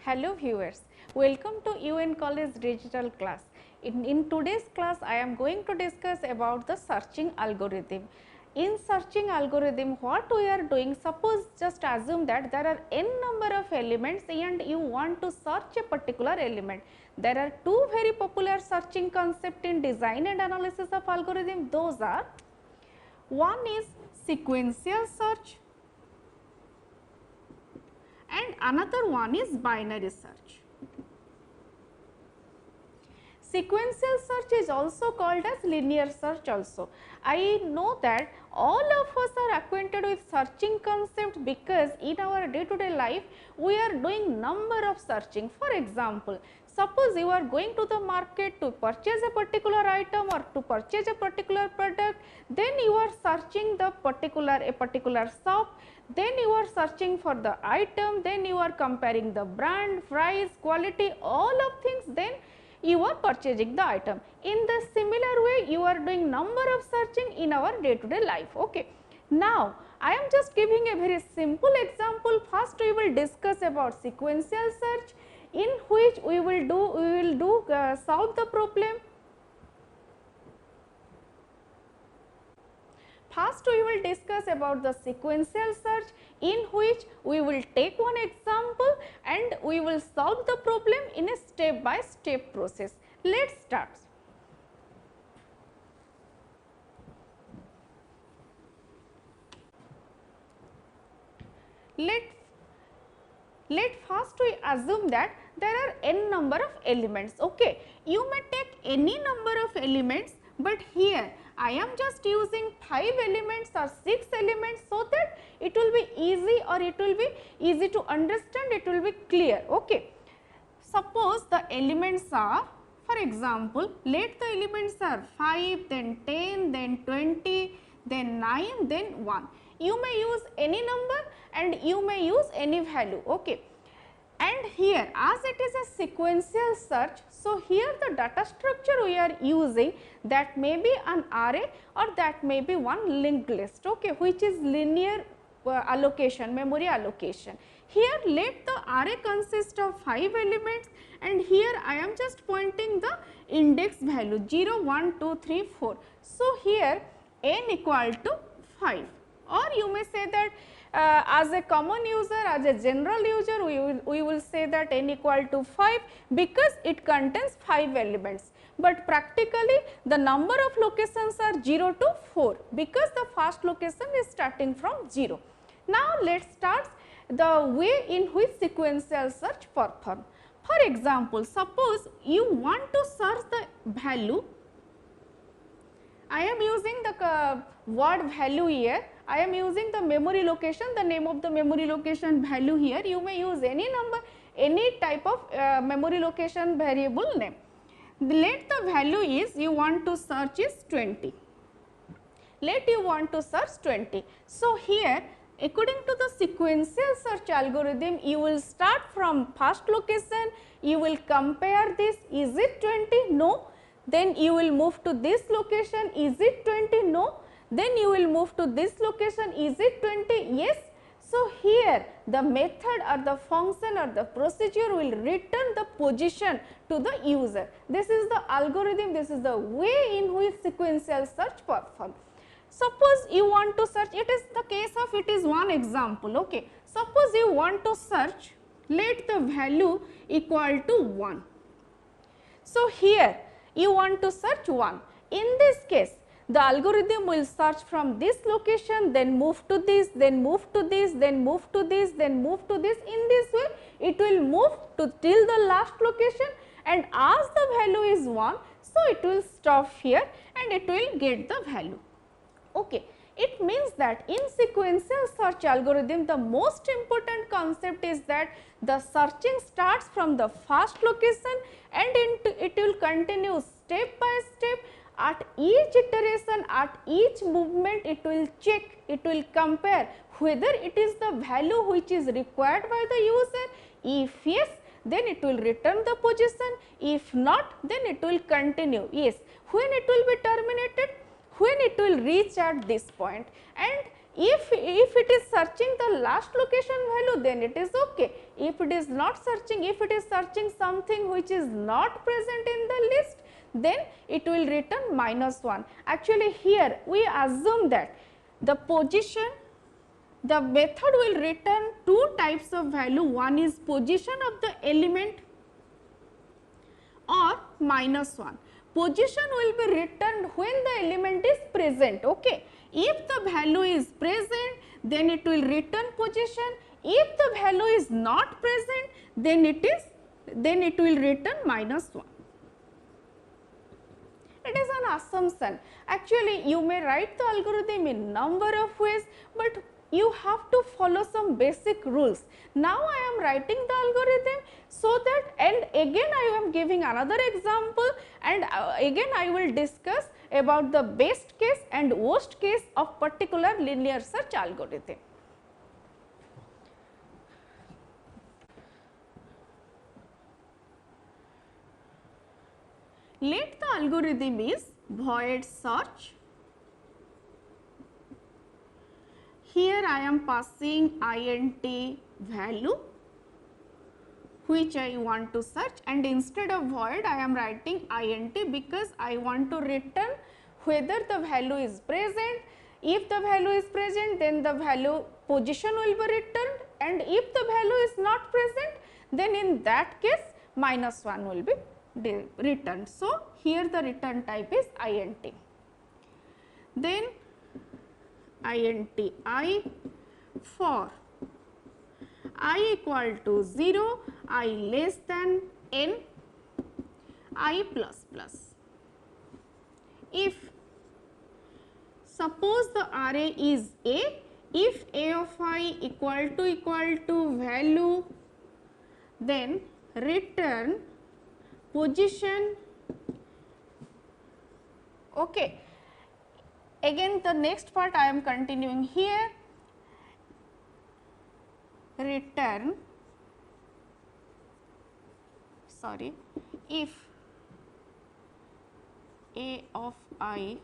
Hello viewers, welcome to UN College digital class. In today's class, I am going to discuss about the searching algorithm. In searching algorithm, what we are doing, suppose just assume that there are n number of elements and you want to search a particular element. There are two very popular searching concepts in design and analysis of algorithm. Those are, one is sequential search and another one is binary search. Sequential search is also called as linear search also. I know that all of us are acquainted with searching concept because in our day to day life we are doing number of searching. For example, suppose you are going to the market to purchase a particular item or to purchase a particular product, then you are searching the a particular shop, then you are searching for the item, then you are comparing the brand, price, quality, all of things, then you are purchasing the item. In the similar way, you are doing number of searching in our day to day life. Okay. Now, I am just giving a very simple example. First, we will discuss about sequential search, in which we will solve the problem. First, we will discuss about the sequential search, in which we will take one example and we will solve the problem in a step by step process. Let us start. Let first we assume that there are n number of elements. Okay, you may take any number of elements, but here I am just using 5 elements or 6 elements so that it will be easy, or it will be easy to understand, it will be clear. Okay. Suppose the elements are, for example, let the elements are 5, then 10, then 20, then 9, then 1. You may use any number and you may use any value. Okay. And here, as it is a sequential search, so here the data structure we are using, that may be an array or that may be one linked list, okay, which is linear allocation, memory allocation. Here let the array consist of 5 elements, and here I am just pointing the index value 0, 1, 2, 3, 4. So, here n equal to 5, or you may say that as a common user, as a general user, we will say that n equal to 5 because it contains 5 elements, but practically the number of locations are 0 to 4 because the first location is starting from 0. Now, let us start the way in which sequential search perform. For example, suppose you want to search the value, I am using the word value here. I am using the memory location, the name of the memory location value here. You may use any number, any type of memory location variable name. Let the value is you want to search is 20. Let you want to search 20. So, here according to the sequential search algorithm, you will start from first location, you will compare this, is it 20? No. Then you will move to this location, is it 20? No. Then you will move to this location, is it 20? Yes. So, here the method or the function or the procedure will return the position to the user. This is the algorithm, this is the way in which sequential search performs. Suppose you want to search, it is the case of, it is one example. Okay. Suppose you want to search, let the value equal to 1. So, here you want to search 1. In this case, the algorithm will search from this location, then move to this, then move to this, then move to this, then move to this. In this way, it will move to till the last location, and as the value is 1, so it will stop here and it will get the value. Okay. It means that in sequential search algorithm, the most important concept is that the searching starts from the first location and it will continue step by step. At each iteration, at each movement, it will check, it will compare whether it is the value which is required by the user. If yes, then it will return the position. If not, then it will continue. Yes, when it will be terminated, when it will reach at this point, and If it is searching the last location value, then it is okay. If it is not searching, if it is searching something which is not present in the list, then it will return -1. Actually here we assume that the position, the method will return two types of value. One is position of the element or -1. Position will be returned when the element is present. Okay. If the value is present, then it will return position. If the value is not present, then it will return -1. It is an assumption. Actually, you may write the algorithm in number of ways, but you have to follow some basic rules. Now I am writing the algorithm so that, and again I am giving another example, and again I will discuss about the best case and worst case of particular linear search algorithm. Let the algorithm is void search. Here I am passing int value which I want to search, and instead of void I am writing int because I want to return whether the value is present. If the value is present, then the value position will be returned, and if the value is not present, then in that case -1 will be returned. So, here the return type is int. Then int I for I equal to 0, I less than n, I plus plus. If suppose the array is A, if A of I equal to value, then return position. Okay. Again the next part I am continuing here, return, if A of I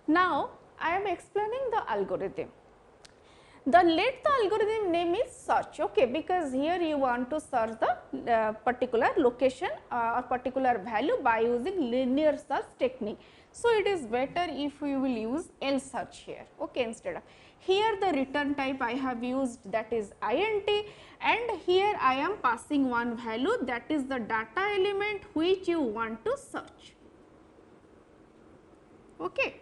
now I am explaining the algorithm. Let the algorithm name is search, okay, because here you want to search the particular location or particular value by using linear search technique. So, it is better if we will use L search here, okay, instead of. Here the return type I have used, that is int, and here I am passing one value, that is the data element which you want to search, okay,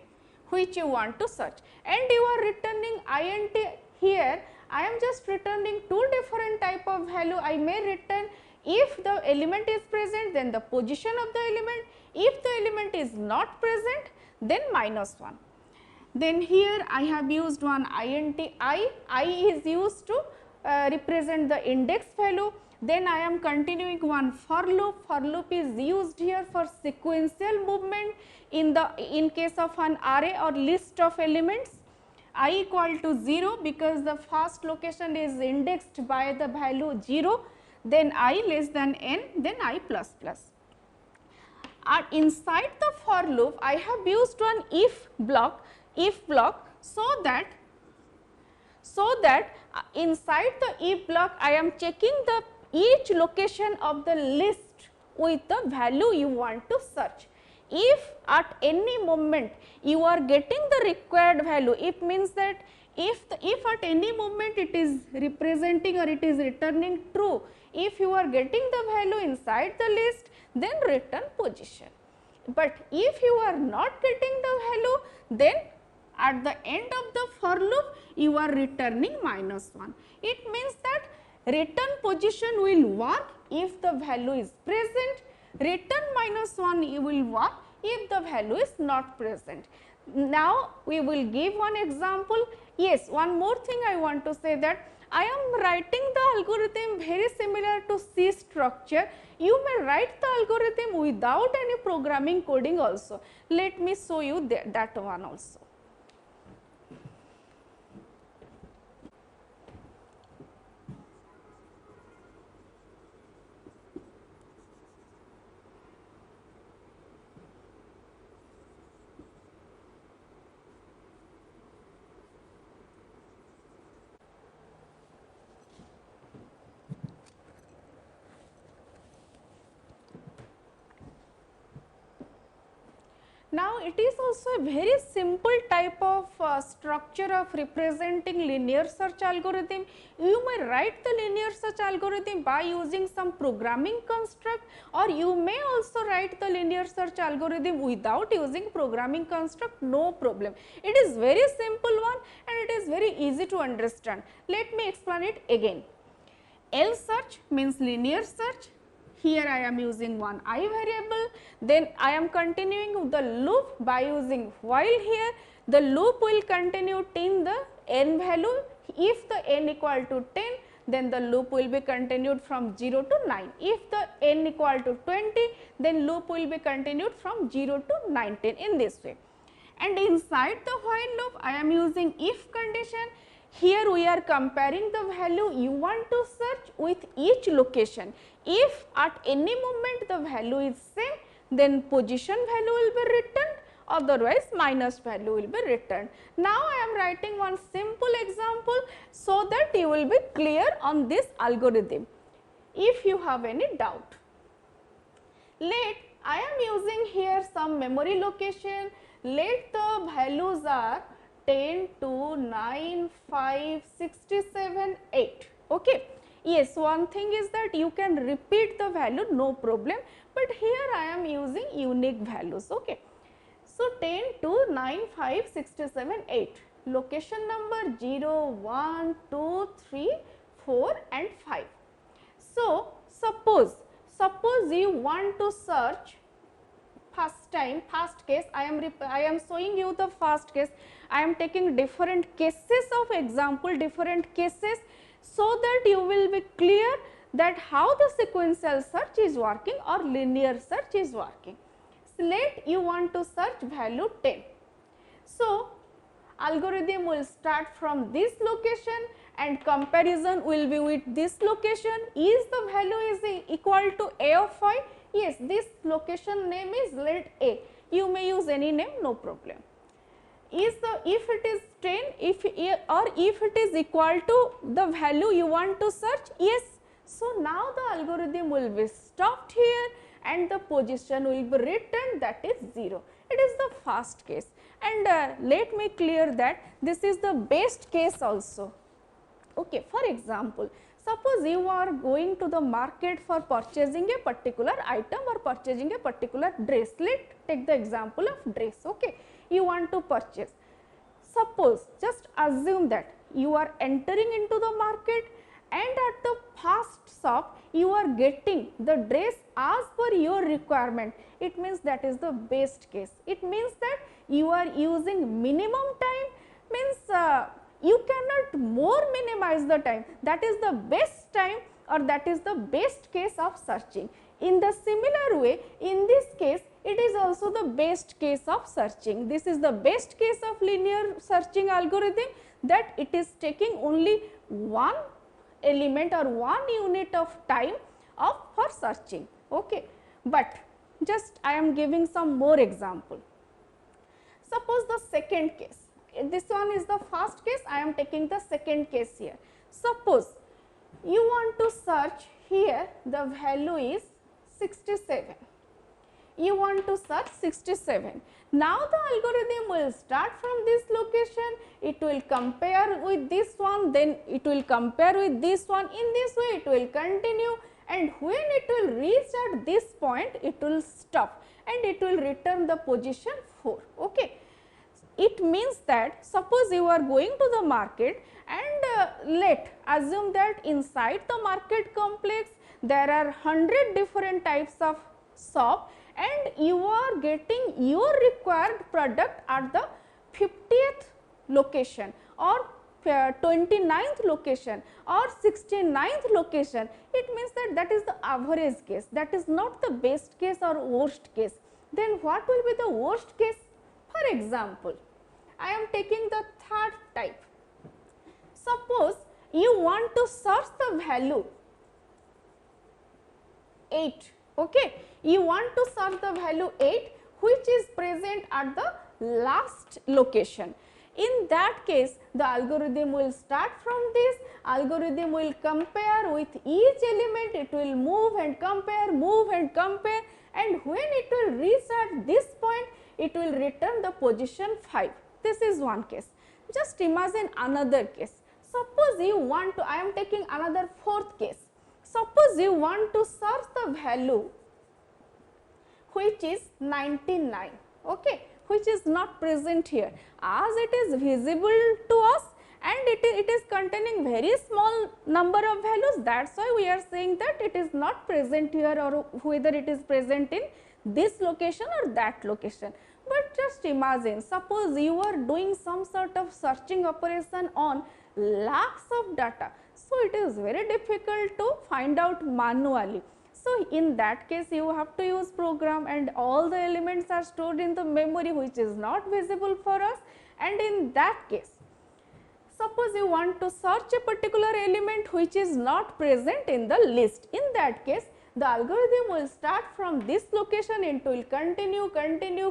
which you want to search, and you are returning int. Here I am just returning two different type of value. I may return if the element is present, then the position of the element. If the element is not present, then -1. Then here I have used one int I is used to represent the index value. Then I am continuing one for loop. For loop is used here for sequential movement in case of an array or list of elements. I equal to 0 because the first location is indexed by the value 0, then I less than n, then I plus plus. And inside the for loop I have used one if block so that inside the if block I am checking the each location of the list with the value you want to search. If at any moment you are getting the required value, it means that if at any moment it is representing or it is returning true, if you are getting the value inside the list, then return position. But if you are not getting the value, then at the end of the for loop you are returning -1. It means that return position will work if the value is present, return -1 will work if the value is not present. Now, we will give one example. Yes, one more thing I want to say, that I am writing the algorithm very similar to C structure. You may write the algorithm without any programming coding also. Let me show you that one also. Now, it is also a very simple type of structure of representing linear search algorithm. You may write the linear search algorithm by using some programming construct, or you may also write the linear search algorithm without using programming construct, no problem. It is very simple one and it is very easy to understand. Let me explain it again. L search means linear search. Here I am using one I variable, then I am continuing the loop by using while here. The loop will continue till the n value. If the n equal to 10, then the loop will be continued from 0 to 9. If the n equal to 20, then loop will be continued from 0 to 19 in this way. And inside the while loop, I am using if condition. Here we are comparing the value you want to search with each location. If at any moment the value is same, then position value will be returned, otherwise minus value will be returned. Now I am writing one simple example so that you will be clear on this algorithm. If you have any doubt, I am using here some memory location. Let the values are 10, 2, 9, 5, 67, 8. Okay. Yes, one thing is that you can repeat the value, no problem, but here I am using unique values. Okay. So, 10, 2, 9, 5, 67, 8. Location number 0, 1, 2, 3, 4 and 5. So, suppose you want to search first case, I am showing you the first case. I am taking different cases of example, different cases, so that you will be clear that how the sequential search is working or linear search is working. So, let you want to search value 10. So, algorithm will start from this location and comparison will be with this location. Is the value is equal to A of 5? Yes, this location name is let A. You may use any name, no problem. If it is 10, if it is equal to the value you want to search, yes. So, now the algorithm will be stopped here and the position will be written, that is 0. It is the first case, and let me clear that this is the best case also. Okay. For example, suppose you are going to the market for purchasing a particular item or purchasing a particular dress. Let take the example of dress. Okay. You want to purchase. Suppose, just assume that you are entering into the market and at the first shop you are getting the dress as per your requirement. It means that is the best case. It means that you are using minimum time, means you cannot more minimize the time. That is the best time or that is the best case of searching. In the similar way, in this case, it is also the best case of searching. This is the best case of linear searching algorithm, that it is taking only one element or one unit of time for searching. Okay. But just I am giving some more example. Suppose the second case. This one is the first case, I am taking the second case here. Suppose you want to search here, the value is 67. You want to search 67. Now the algorithm will start from this location, it will compare with this one, then it will compare with this one. In this way it will continue, and when it will reach at this point, it will stop and it will return the position 4. Okay. It means that suppose you are going to the market and let assume that inside the market complex there are 100 different types of shop and you are getting your required product at the 50th location or 29th location or 69th location, it means that that is the average case, that is not the best case or worst case. Then what will be the worst case? For example, I am taking the third type. Suppose you want to search the value 8, okay. You want to search the value 8 which is present at the last location. In that case, the algorithm will start from this, algorithm will compare with each element, it will move and compare, and when it will reach at this point, it will return the position 5. This is one case. Just imagine another case. Suppose you want to, I am taking another fourth case. Suppose you want to search the value which is 99, okay, which is not present here, as it is visible to us and it is containing very small number of values. That is why we are saying that it is not present here, or whether it is present in this location or that location. But just imagine, suppose you are doing some sort of searching operation on lakhs of data, so it is very difficult to find out manually. So, in that case you have to use program, and all the elements are stored in the memory which is not visible for us. And in that case, suppose you want to search a particular element which is not present in the list. In that case, the algorithm will start from this location and it will continue,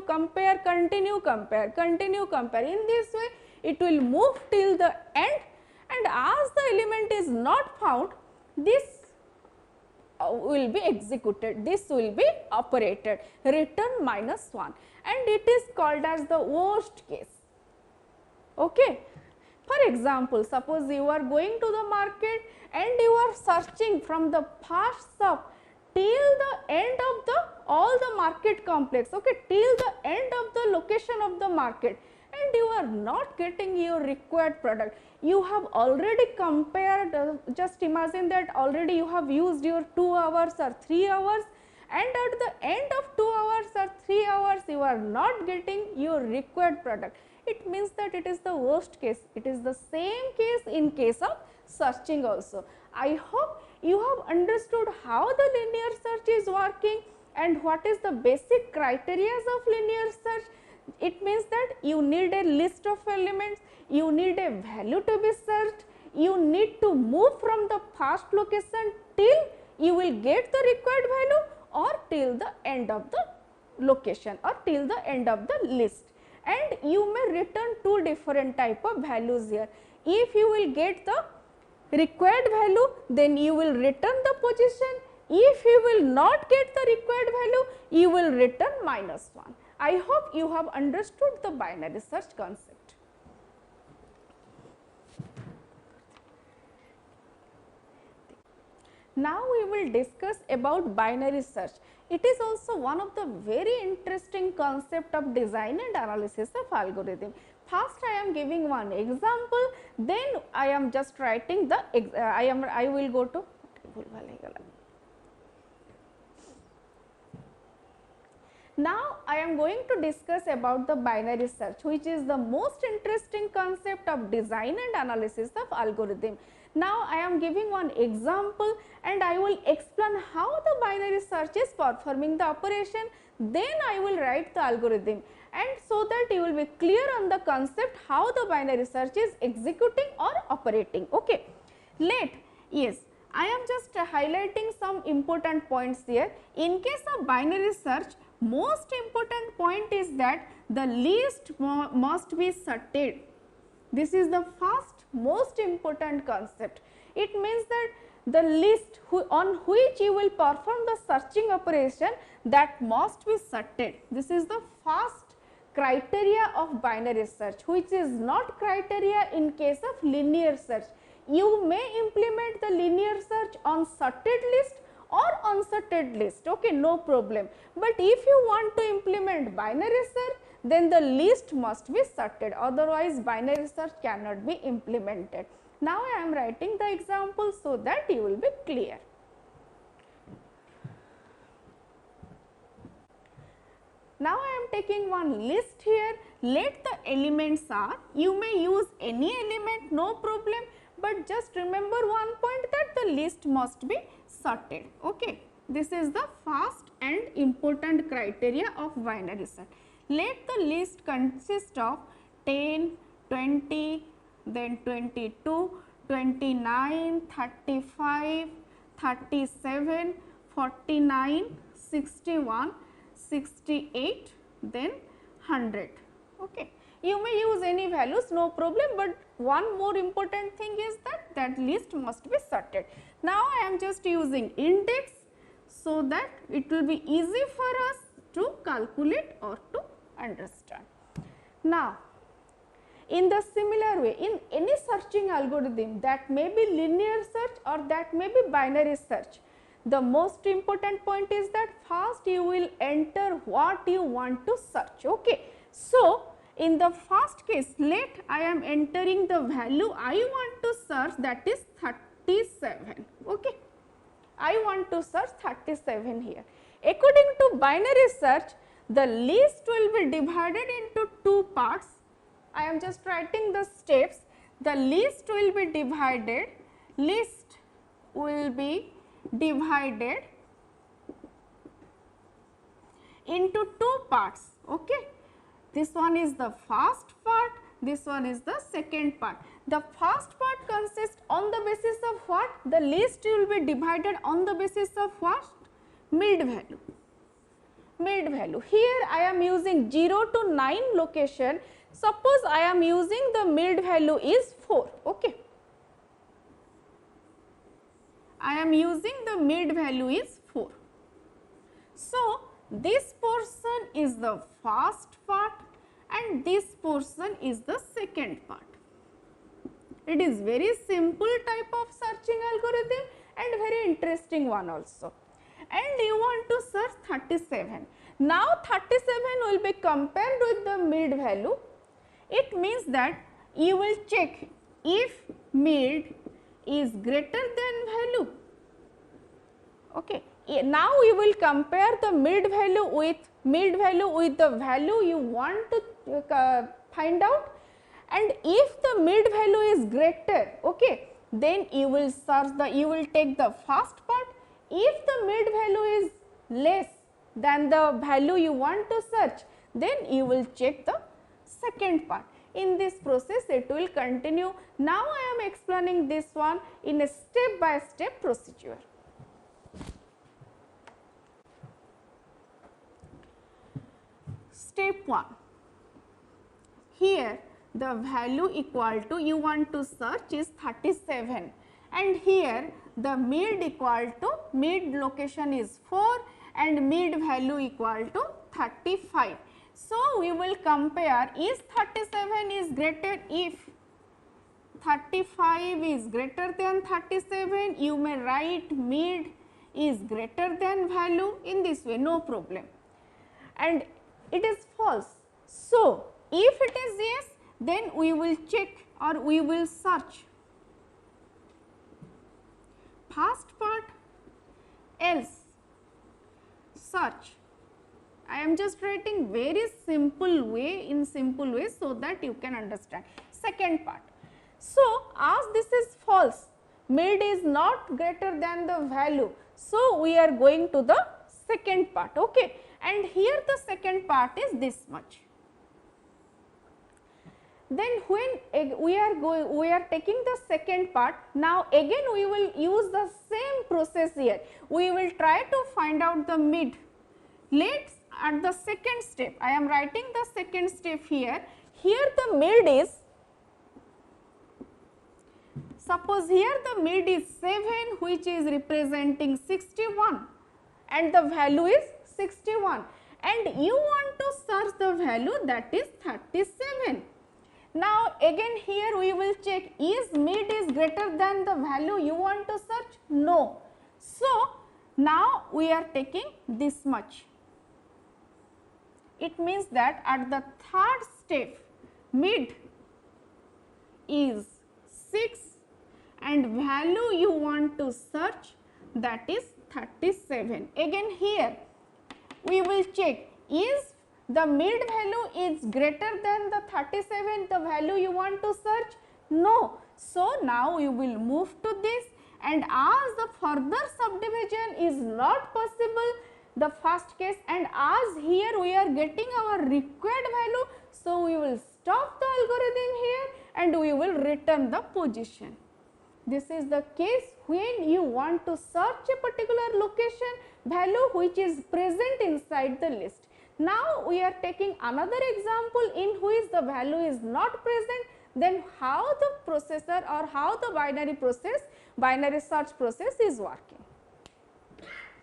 compare. In this way, it will move till the end, and as the element is not found, this will be executed, this will be operated, return -1, and it is called as the worst case. Okay. For example, suppose you are going to the market and you are searching from the first shop till the end of the all the market complex, okay, till the end of the location of the market, and you are not getting your required product. You have already compared, just imagine that already you have used your 2 hours or 3 hours, and at the end of 2 hours or 3 hours you are not getting your required product. It means that it is the worst case. It is the same case in case of searching also. I hope you have understood how the linear search is working and what is the basic criteria of linear search. It means that you need a list of elements, you need a value to be searched, you need to move from the first location till you will get the required value, or till the end of the location, or till the end of the list. And you may return two different type of values here. If you will get the required value, then you will return the position. If you will not get the required value, you will return -1. I hope you have understood the binary search concept. Now we will discuss about binary search. It is also one of the very interesting concept of design and analysis of algorithm. First I am giving one example, then I am just writing the I will go to now I am going to discuss about the binary search, which is the most interesting concept of design and analysis of algorithm. Now I am giving one example and I will explain how the binary search is performing the operation, then I will write the algorithm, and so that you will be clear on the concept how the binary search is executing or operating. Okay. Yes, I am just highlighting some important points here. In case of binary search, most important point is that the list must be sorted. This is the first most important concept. It means that the list on which you will perform the searching operation, that must be sorted. This is the first criteria of binary search, which is not criteria in case of linear search. You may implement the linear search on sorted list or unsorted list, okay, no problem. But if you want to implement binary search, then the list must be sorted, otherwise binary search cannot be implemented. Now I am writing the example so that you will be clear. Now I am taking one list here let the elements are, you may use any element, no problem, but just remember one point that the list must be sorted. Okay. This is the first and important criteria of binary search. Let the list consist of 10, 20, then 22, 29, 35, 37, 49, 61, 68, then 100. Okay. You may use any values, no problem, but one more important thing is that that list must be sorted. Now, I am just using index so that it will be easy for us to calculate or to understand. Now, in the similar way, in any searching algorithm, that may be linear search or that may be binary search, the most important point is that first you will enter what you want to search. Okay. So, in the first case, let I am entering the value I want to search, that is 37. Okay. I want to search 37 here. According to binary search, the list will be divided into two parts. I am just writing the steps. The list will be divided into two parts. Okay. This one is the first part, this one is the second part. The first part consists on the basis of what? The list will be divided on the basis of what? Mid value. Mid value. Here I am using 0 to 9 location. Suppose I am using the mid value is 4. Okay. I am using the mid value is 4. So, this portion is the first part and this portion is the second part. It is very simple type of searching algorithm and very interesting one also. And you want to search 37. Now, 37 will be compared with the mid value. It means that you will check if mid is greater than value. Okay. Now, we will compare the mid value with the value you want to find out, and if the mid value is greater, okay, then you will take the first part. If the mid value is less than the value you want to search, then you will check the second part. In this process, it will continue. Now, I am explaining this one in a step by step procedure. Step 1. Here the value equal to you want to search is 37, and here the mid equal to mid location is 4 and mid value equal to 35. So, we will compare is 37 is greater, if 35 is greater than 37, you may write mid is greater than value in this way, no problem, and it is false. So, if it is yes, then we will check or we will search first part, else search. I am just writing very simple way, in simple way, so that you can understand. Second part. So, as this is false, mid is not greater than the value. So, we are going to the second part. Okay. And here the second part is this much. Then when we are taking the second part, now again we will use the same process here. We will try to find out the mid. Let's at the second step, I am writing the second step here. Here the mid is, suppose here the mid is 7, which is representing 61 and the value is 61, and you want to search the value that is 37. Now, again here we will check, is mid is greater than the value you want to search? No. So, now we are taking this much. It means that at the third step, mid is 6 and value you want to search, that is 37. Again here we will check, is the mid value is greater than the 37, the value you want to search? No. So, now you will move to this, and as the further subdivision is not possible, the first case, and as here we are getting our required value, so we will stop the algorithm here and we will return the position. This is the case when you want to search a particular location value which is present inside the list. Now, we are taking another example in which the value is not present, then how the processor or how the binary search process is working.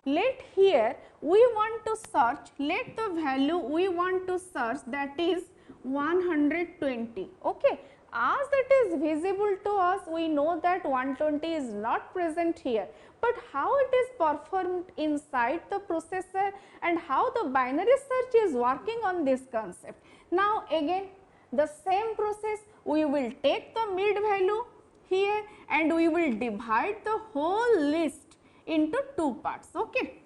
Let here we want to search, let the value we want to search, that is 120. Okay. As it is visible to us, we know that 120 is not present here, but how it is performed inside the processor and how the binary search is working on this concept. Now, again the same process, we will take the mid value here and we will divide the whole list into two parts. Okay.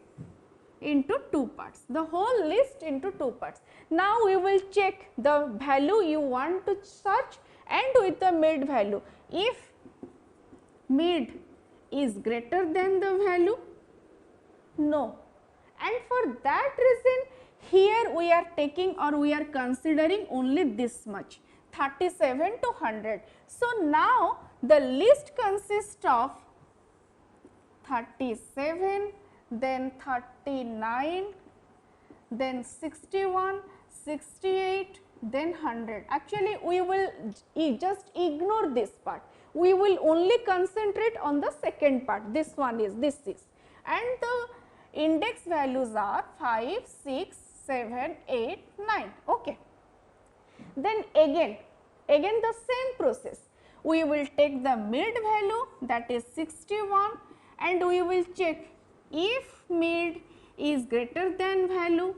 Into two parts, the whole list into two parts. Now, we will check the value you want to search and with the mid value. If mid is greater than the value, no, and for that reason here we are taking or we are considering only this much, 37 to 100. So, now the list consists of 37, then 39, then 61, 68, then 100. Actually, we will just ignore this part. We will only concentrate on the second part. This one is, this is, and the index values are 5, 6, 7, 8, 9. Okay. Then again the same process. We will take the mid value, that is 61, and we will check if mid is greater than value,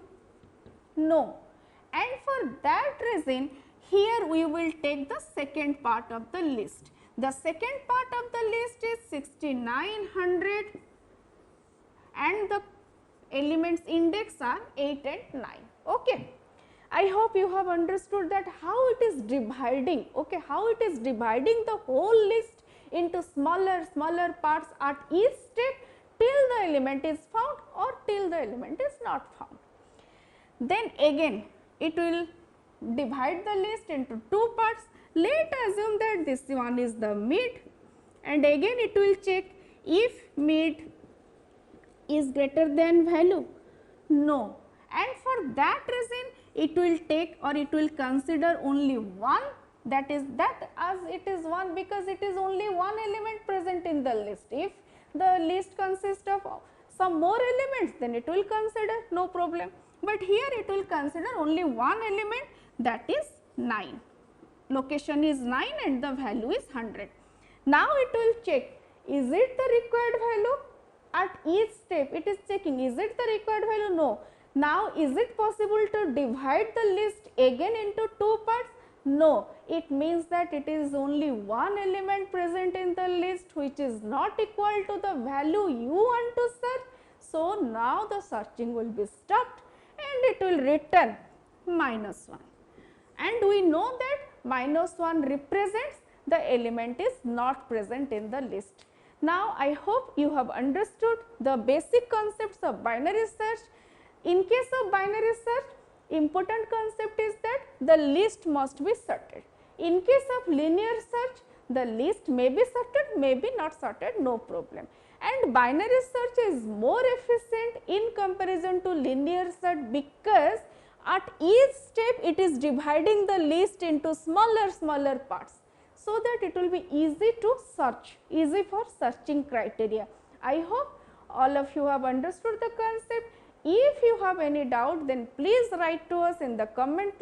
no. And for that reason, here we will take the second part of the list. The second part of the list is 6900 and the elements index are 8 and 9. Okay. I hope you have understood that how it is dividing, okay, how it is dividing the whole list into smaller parts at each step till the element is found or till the element is not found. Then again it will divide the list into two parts. Let us assume that this one is the mid, and again it will check if mid is greater than value, no, and for that reason it will take or it will consider only one, that is that as it is one because it is only one element present in the list. If the list consists of some more elements, then it will consider no problem, but here it will consider only one element, that is 9. Location is 9 and the value is 100. Now it will check, is it the required value? At each step it is checking, is it the required value? No. Now is it possible to divide the list again into two parts? No. It means that it is only one element present in the list which is not equal to the value you want to search. So now the searching will be stopped and it will return -1. And we know that -1 represents the element is not present in the list. Now I hope you have understood the basic concepts of binary search. In case of binary search, important concept is that the list must be sorted. In case of linear search, the list may be sorted, may be not sorted, no problem. And binary search is more efficient in comparison to linear search because at each step it is dividing the list into smaller parts, so that it will be easy to search, easy for searching criteria. I hope all of you have understood the concept. If you have any doubt, then please write to us in the comment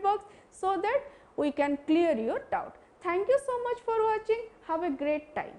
box, so that we can clear your doubt. Thank you so much for watching. Have a great time.